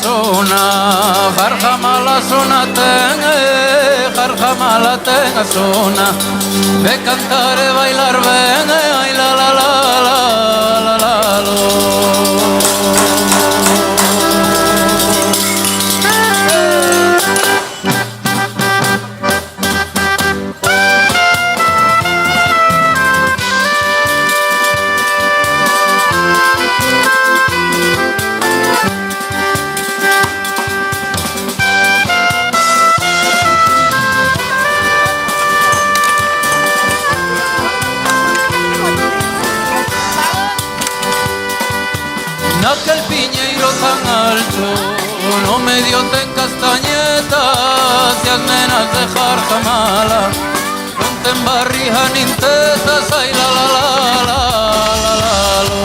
zona, jarjamala zona jarjamala tenga zona, de cantar y bailar ven, ay la la la la la la lo. Aquel piñeiro tan alto no me dio ten castañetas y as nenas de jarjamala non ten barriga nin tetas, ay la la la la la la lo.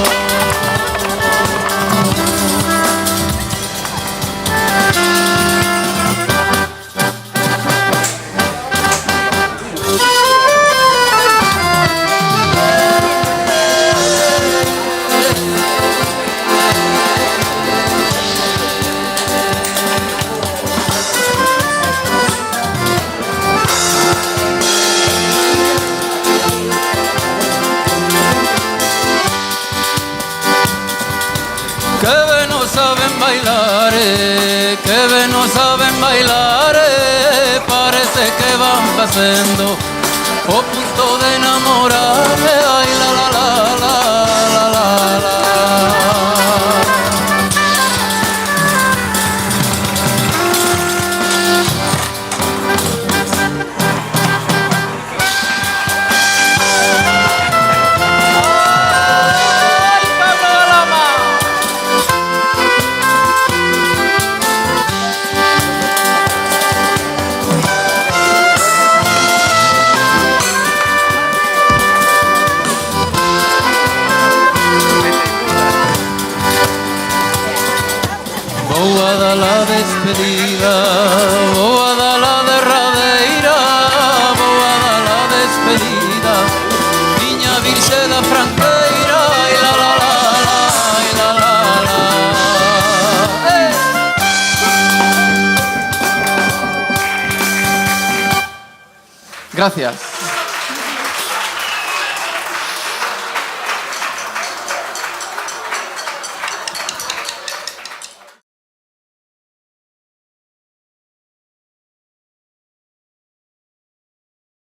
Que ben no saben bailar, parece que van pasando o punto de enamorarme, ay la la la la la la la. Boa da la despedida, boa da la derradeira, boa da la despedida, miña virxe da franqueira, ai la la la la, ai la la la. Gracias.